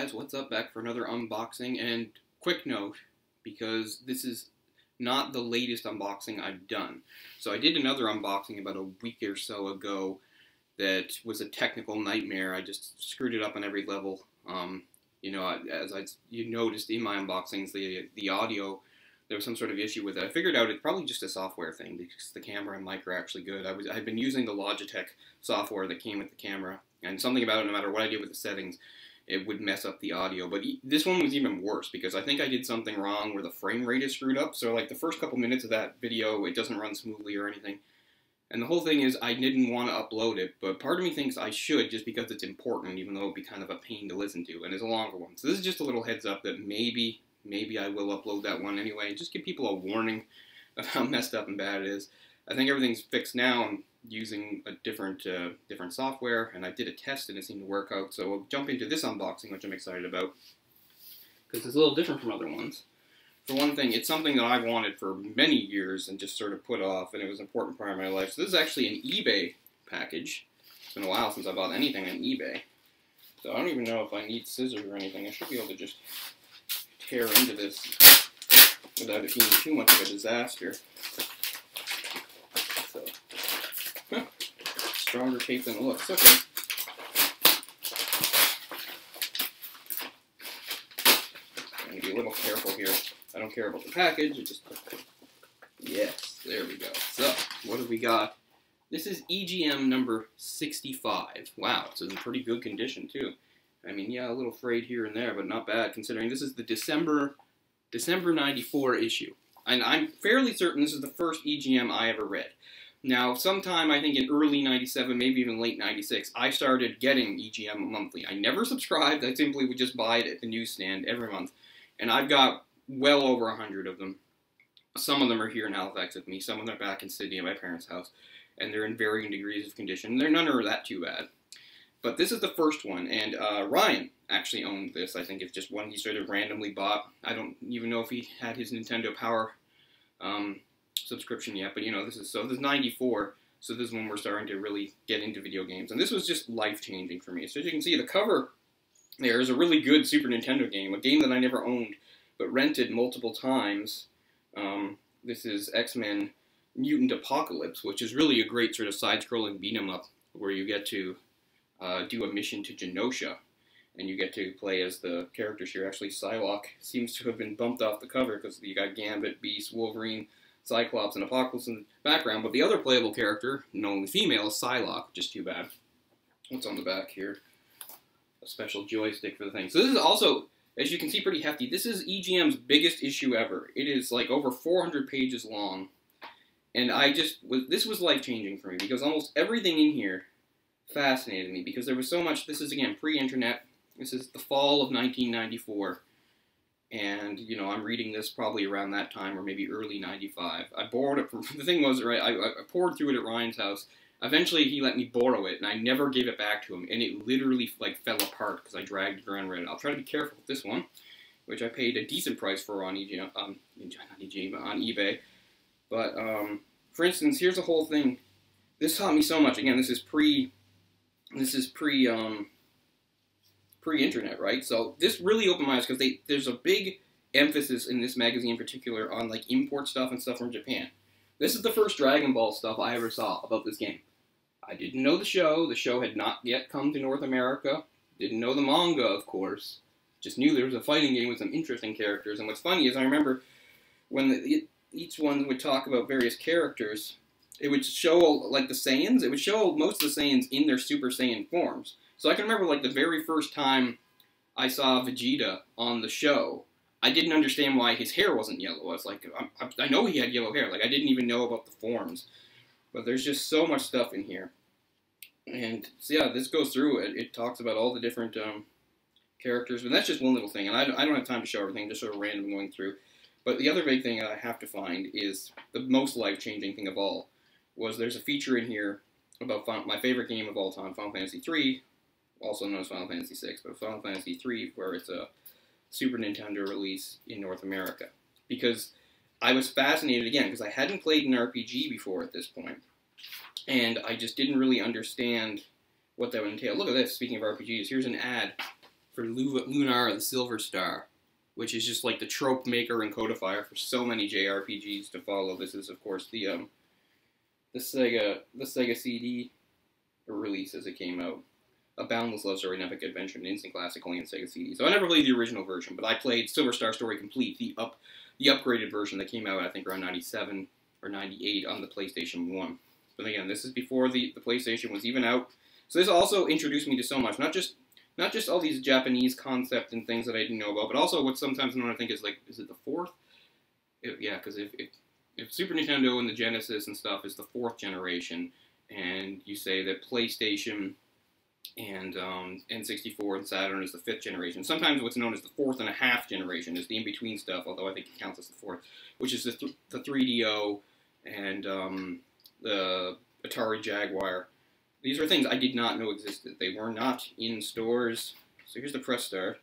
guys, what's up? Back for another unboxing, and quick note, because this is not the latest unboxing I've done. So I did another unboxing about a week or so ago that was a technical nightmare. I just screwed it up on every level. You know, you noticed in my unboxings, the audio, there was some sort of issue with it. I figured out it's probably just a software thing because the camera and mic are actually good. I've been using the Logitech software that came with the camera, and something about it, no matter what I did with the settings, it would mess up the audio. But this one was even worse because I think I did something wrong where the frame rate is screwed up. So like the first couple minutes of that video, it doesn't run smoothly or anything. And the whole thing is I didn't want to upload it, but part of me thinks I should just because it's important, even though it would be kind of a pain to listen to, and it's a longer one. So this is just a little heads up that maybe I will upload that one anyway. Just give people a warning of how messed up and bad it is. I think everything's fixed now. I'm using a different software, and I did a test and it seemed to work out. So we'll jump into this unboxing, which I'm excited about, because it's a little different from other ones. For one thing, it's something that I've wanted for many years and just sort of put off, and it was an important part of my life. So this is actually an eBay package. It's been a while since I bought anything on eBay. So I don't even know if I need scissors or anything. I should be able to just tear into this without it being too much of a disaster. So, stronger tape than it looks. Okay. I'm going to be a little careful here. I don't care about the package. It just... Yes, there we go. So, what have we got? This is EGM number 65. Wow, it's in pretty good condition, too. I mean, yeah, a little frayed here and there, but not bad, considering this is the December 94 issue. And I'm fairly certain this is the first EGM I ever read. Now, sometime, I think in early 97, maybe even late 96, I started getting EGM monthly. I never subscribed. I simply would just buy it at the newsstand every month. And I've got well over 100 of them. Some of them are here in Halifax with me. Some of them are back in Sydney at my parents' house. And they're in varying degrees of condition. None are that too bad. But this is the first one, and Ryan actually owned this. I think it's just one he sort of randomly bought. I don't even know if he had his Nintendo Power subscription yet, but you know, this is 94, so this is when we're starting to really get into video games. And this was just life-changing for me. So as you can see, the cover there is a really good Super Nintendo game, a game that I never owned, but rented multiple times. This is X-Men Mutant Apocalypse, which is really a great sort of side-scrolling beat-em-up where you get to do a mission to Genosha, and you get to play as the characters here. Actually, Psylocke seems to have been bumped off the cover because you got Gambit, Beast, Wolverine, Cyclops, and Apocalypse in the background, but the other playable character, and only female, is Psylocke, which is too bad. What's on the back here? A special joystick for the thing. So this is also, as you can see, pretty hefty. This is EGM's biggest issue ever. It is like over 400 pages long, and this was life-changing for me because almost everything in here fascinated me because there was so much. This is, again, pre-internet. This is the fall of 1994, and you know, I'm reading this probably around that time or maybe early 95. I borrowed it from, the thing was, right, I poured through it at Ryan's house. Eventually he let me borrow it, and I never gave it back to him, and it literally like fell apart because I dragged it around Reddit. I'll try to be careful with this one, which I paid a decent price for on EGM, not EGM, but on eBay. But for instance, here's the whole thing. This taught me so much. Again, this is pre-internet, right? So this really opened my eyes because there's a big emphasis in this magazine in particular on like import stuff and stuff from Japan. This is the first Dragon Ball stuff I ever saw about this game. I didn't know the show. The show had not yet come to North America. Didn't know the manga, of course. Just knew there was a fighting game with some interesting characters. And what's funny is I remember when each one would talk about various characters, it would show, like, the Saiyans. It would show most of the Saiyans in their Super Saiyan forms. So I can remember, like, the very first time I saw Vegeta on the show, I didn't understand why his hair wasn't yellow. I was like, I know he had yellow hair. Like, I didn't even know about the forms. But there's just so much stuff in here. And, so yeah, this goes through it. It talks about all the different characters. But that's just one little thing. And I don't have time to show everything. Just sort of random going through. But the other big thing I have to find is the most life-changing thing of all. Was there's a feature in here about my favorite game of all time, Final Fantasy III, also known as Final Fantasy VI, but Final Fantasy III, where it's a Super Nintendo release in North America. Because I was fascinated, again, because I hadn't played an RPG before at this point, and I just didn't really understand what that would entail. Look at this, speaking of RPGs, here's an ad for Lunar the Silver Star, which is just like the trope maker and codifier for so many JRPGs to follow. This is, of course, the Sega CD release as it came out. A Boundless Love Story, an Epic Adventure, an instant classic only on Sega CD. So I never played the original version, but I played Silver Star Story Complete, the upgraded version that came out, I think, around 97 or 98 on the PlayStation 1. But again, this is before the PlayStation was even out. So this also introduced me to so much, not just all these Japanese concepts and things that I didn't know about, but also what's sometimes known, I think, is like, is it the fourth? Yeah, because if Super Nintendo and the Genesis and stuff is the fourth generation, and you say that PlayStation and N64 and Saturn is the fifth generation. Sometimes what's known as the fourth and a half generation is the in-between stuff, although I think it counts as the fourth, which is the 3DO and the Atari Jaguar. These are things I did not know existed. They were not in stores. So here's the press start.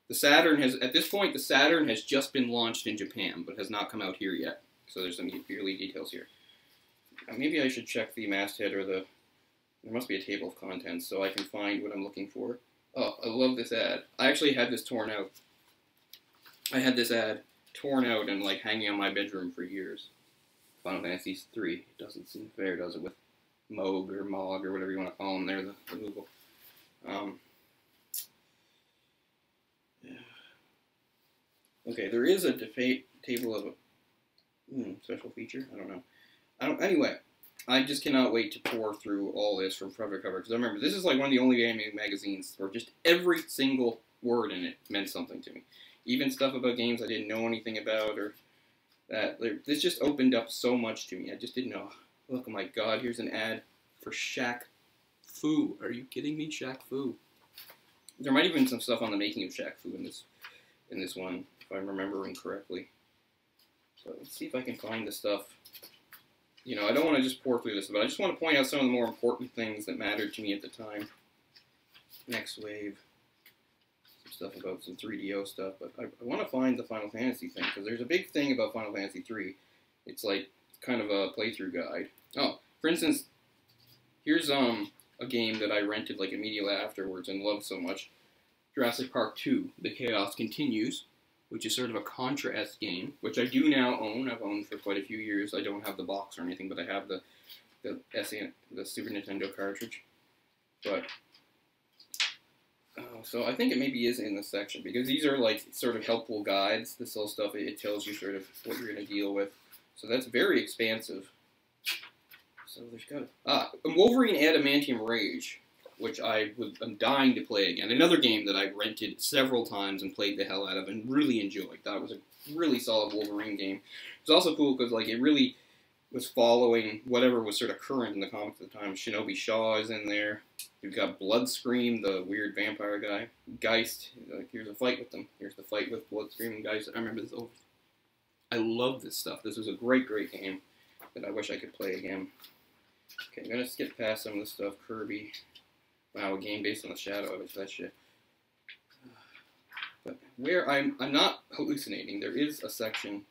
The Saturn has, at this point, the Saturn has just been launched in Japan, but has not come out here yet. So there's some early details here. Maybe I should check the masthead or the... There must be a table of contents so I can find what I'm looking for. Oh, I love this ad. I actually had this torn out. I had this ad torn out and like hanging on my bedroom for years. Final Fantasy 3. It doesn't seem fair, does it? With Moog or Mog or whatever you want to call them there, the Google. Okay, there is a table of a special feature. I don't know. Anyway, I just cannot wait to pour through all this from cover to cover. Because I remember, this is like one of the only gaming magazines where just every single word in it meant something to me. Even stuff about games I didn't know anything about, or that. This just opened up so much to me. I just didn't know. Look, oh my god, here's an ad for Shaq Fu. Are you kidding me? Shaq Fu. There might have been some stuff on the making of Shaq Fu in this one, if I'm remembering correctly. So let's see if I can find the stuff. You know, I don't want to just pour through this, but I just want to point out some of the more important things that mattered to me at the time. Next wave. Some stuff about some 3DO stuff, but I want to find the Final Fantasy thing, because there's a big thing about Final Fantasy 3. It's like kind of a playthrough guide. Oh, for instance, here's a game that I rented like immediately afterwards and loved so much. Jurassic Park 2, The Chaos Continues, which is sort of a Contra-esque game, which I do now own. I've owned for quite a few years. I don't have the box or anything, but I have the Super Nintendo cartridge. But so I think it maybe is in this section, because these are like sort of helpful guides. This whole stuff, it tells you sort of what you're going to deal with. So that's very expansive. So there's got Wolverine Adamantium Rage, which I'm dying to play again. Another game that I rented several times and played the hell out of and really enjoyed. That was a really solid Wolverine game. It was also cool because like it really was following whatever was sort of current in the comics at the time. Shinobi Shaw is in there. You've got Bloodscream, the weird vampire guy. Geist. Here's a fight with them. Here's the fight with Bloodscream and Geist. I remember this over. I love this stuff. This was a great, great game that I wish I could play again. Okay, I'm going to skip past some of this stuff. Kirby. Wow, a game based on the Shadow of it, that shit. But where I'm not hallucinating, there is a section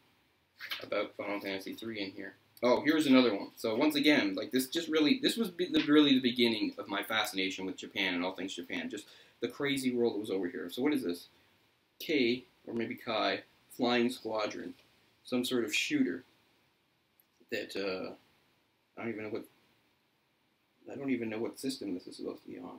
about Final Fantasy 3 in here. Oh, here's another one. So once again, like this was really the beginning of my fascination with Japan and all things Japan. Just the crazy world that was over here. So what is this? K, or maybe Kai, Flying Squadron. Some sort of shooter that, I don't even know what system this is supposed to be on.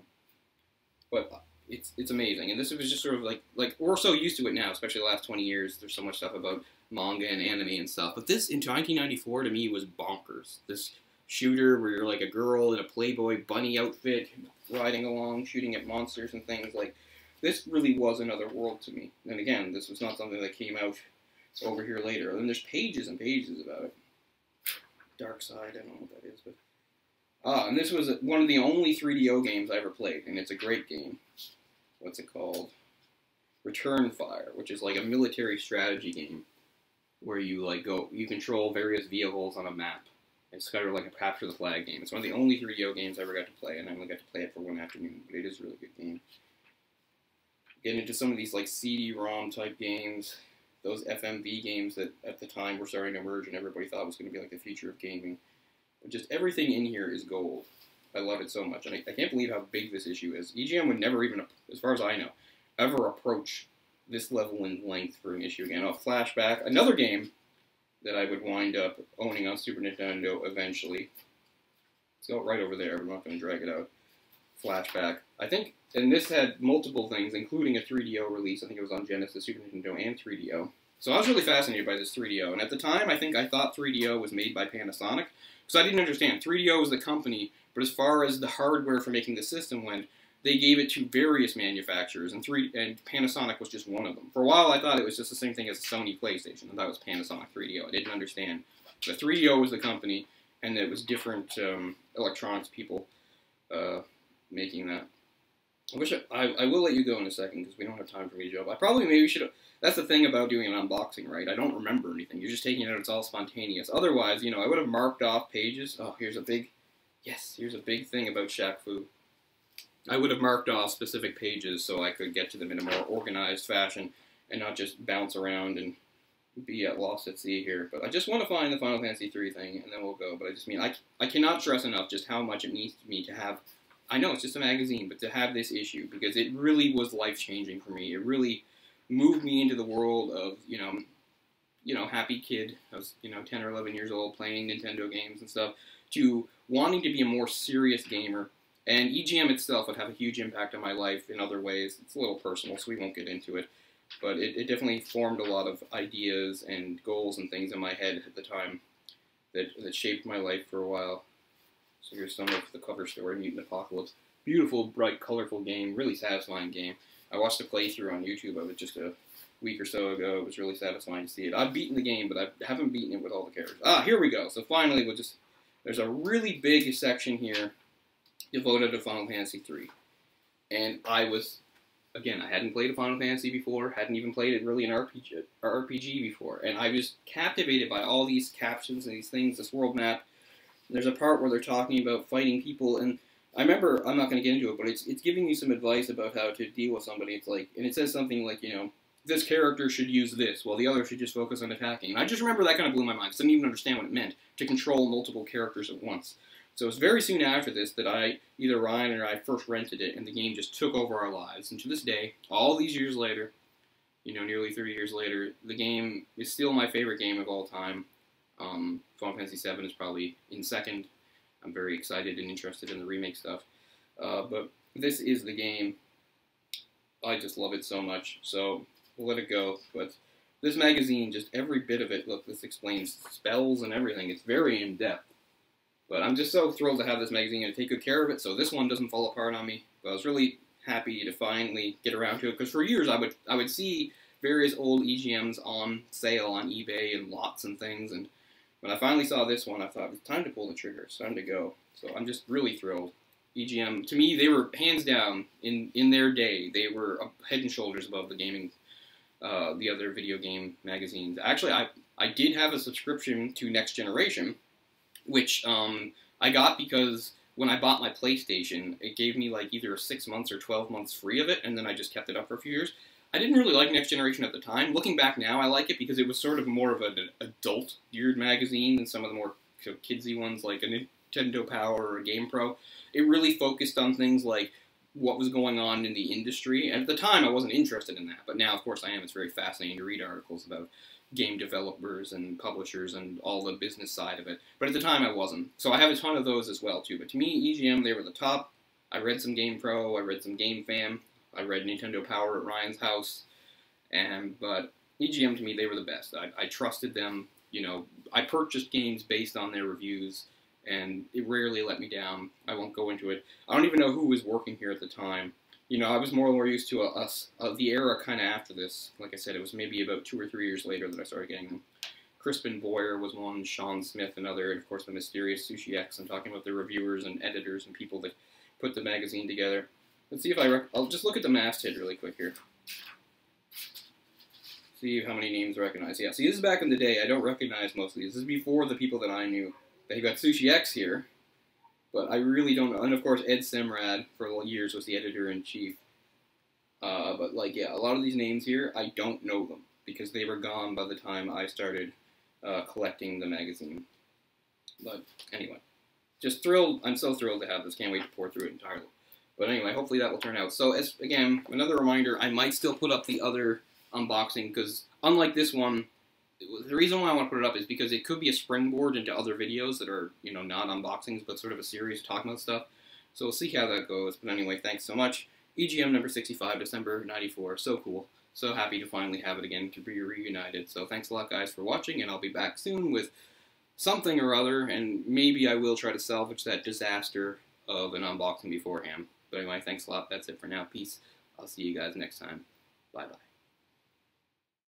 But it's amazing. And this was just sort of like we're so used to it now, especially the last 20 years. There's so much stuff about manga and anime and stuff. But this, in 1994, to me, was bonkers. This shooter where you're like a girl in a Playboy bunny outfit, riding along, shooting at monsters and things. Like, this really was another world to me. And again, this was not something that came out over here later. And there's pages and pages about it. Dark Side, I don't know what that is, but... and this was one of the only 3DO games I ever played, and it's a great game. What's it called? Return Fire, which is like a military strategy game where you you control various vehicles on a map. It's kind of like a capture the flag game. It's one of the only 3DO games I ever got to play, and I only got to play it for one afternoon, but it is a really good game. Getting into some of these like CD-ROM type games, those FMV games that at the time were starting to emerge and everybody thought was going to be like the future of gaming. Just everything in here is gold. I love it so much. And I can't believe how big this issue is. EGM would never even, as far as I know, ever approach this level in length for an issue again. Oh, Flashback, another game that I would wind up owning on Super Nintendo eventually. Let's go right over there. I'm not going to drag it out. Flashback. I think, and this had multiple things, including a 3DO release. I think it was on Genesis, Super Nintendo, and 3DO. So I was really fascinated by this 3DO. And at the time, I think I thought 3DO was made by Panasonic. Because I didn't understand. 3DO was the company, but as far as the hardware for making the system went, they gave it to various manufacturers, and Panasonic was just one of them. For a while, I thought it was just the same thing as the Sony PlayStation. I thought it was Panasonic 3DO. I didn't understand. The 3DO was the company, and it was different electronics people making that. I will let you go in a second, because we don't have time for me to jump. I probably maybe should have... That's the thing about doing an unboxing, right? I don't remember anything. You're just taking it out. It's all spontaneous. Otherwise, you know, I would have marked off pages. Oh, here's a big... Yes, here's a big thing about Shaq Fu. I would have marked off specific pages so I could get to them in a more organized fashion and not just bounce around and be at lost at sea here. But I just want to find the Final Fantasy III thing, and then we'll go. But I just mean, I cannot stress enough just how much it means to me to have... I know it's just a magazine, but to have this issue, because it really was life-changing for me. It really moved me into the world of, you know, happy kid. I was, 10 or 11 years old playing Nintendo games and stuff, to wanting to be a more serious gamer. And EGM itself would have a huge impact on my life in other ways. It's a little personal, so we won't get into it. But it definitely formed a lot of ideas and goals and things in my head at the time that shaped my life for a while. So here's some of the cover story, Mutant Apocalypse. Beautiful, bright, colorful game, really satisfying game. I watched a playthrough on YouTube of it just a week or so ago. It was really satisfying to see it. I've beaten the game, but I haven't beaten it with all the characters. Ah, here we go. So finally, there's a really big section here devoted to Final Fantasy III. And I hadn't played a Final Fantasy before, hadn't even played it really an RPG before, and I was captivated by all these captions and these things, this world map. There's a part where they're talking about fighting people, and I remember, I'm not going to get into it, but it's giving you some advice about how to deal with somebody. It's like, and it says something like, this character should use this, while the other should just focus on attacking. And I just remember that kind of blew my mind, because I didn't even understand what it meant to control multiple characters at once. So it was very soon after this that either Ryan or I first rented it, and the game just took over our lives. And to this day, all these years later, nearly 30 years later, the game is still my favorite game of all time. Final Fantasy VII is probably in second. I'm very excited and interested in the remake stuff. But this is the game. I just love it so much. So we'll let it go. But this magazine, just every bit of it, look, this explains spells and everything. It's very in-depth. But I'm just so thrilled to have this magazine and to take good care of it, so this one doesn't fall apart on me. But I was really happy to finally get around to it, because for years I would see various old EGMs on sale on eBay and lots and things, and when I finally saw this one, I thought, it's time to pull the trigger, it's time to go. So I'm just really thrilled. EGM, to me, they were, hands down, in their day, they were head and shoulders above the gaming, the other video game magazines. Actually, I did have a subscription to Next Generation, which I got because when I bought my PlayStation, it gave me like either 6 months or 12 months free of it, and then I just kept it up for a few years. I didn't really like Next Generation at the time. Looking back now, I like it because it was sort of more of an adult-geared magazine than some of the more kidsy ones like a Nintendo Power or a Game Pro. It really focused on things like what was going on in the industry, and at the time I wasn't interested in that, but now of course I am. It's very fascinating to read articles about game developers and publishers and all the business side of it. But at the time I wasn't. So I have a ton of those as well too. But to me, EGM, they were the top. I read some Game Pro, I read some Game Fam, I read Nintendo Power at Ryan's house. But EGM to me, they were the best. I trusted them. I purchased games based on their reviews, and it rarely let me down. I won't go into it. I don't even know who was working here at the time. I was more used to the era kind of after this. Like I said, it was maybe about 2 or 3 years later that I started getting them. Crispin Boyer was one, Sean Smith another, and of course the mysterious Sushi X. I'm talking about the reviewers and editors and people that put the magazine together. Let's see if I'll just look at the masthead really quick here. See how many names I recognize. Yeah, see, this is back in the day. I don't recognize most of these. This is before the people that I knew. They got Sushi X here. But I really don't know. And of course, Ed Simrad, for years, was the editor-in-chief. But, yeah, a lot of these names here, I don't know them, because they were gone by the time I started collecting the magazine. But, anyway. Just thrilled. I'm so thrilled to have this. Can't wait to pour through it entirely. But anyway, hopefully that will turn out. So, as again, another reminder, I might still put up the other unboxing, because unlike this one, the reason why I want to put it up is because it could be a springboard into other videos that are, you know, not unboxings, but sort of a series talking about stuff. So we'll see how that goes. But anyway, thanks so much. EGM number 65, December 94. So cool. So happy to finally have it again, to be reunited. So thanks a lot, guys, for watching, and I'll be back soon with something or other, and maybe I will try to salvage that disaster of an unboxing beforehand. But anyway, thanks a lot. That's it for now. Peace. I'll see you guys next time. Bye-bye.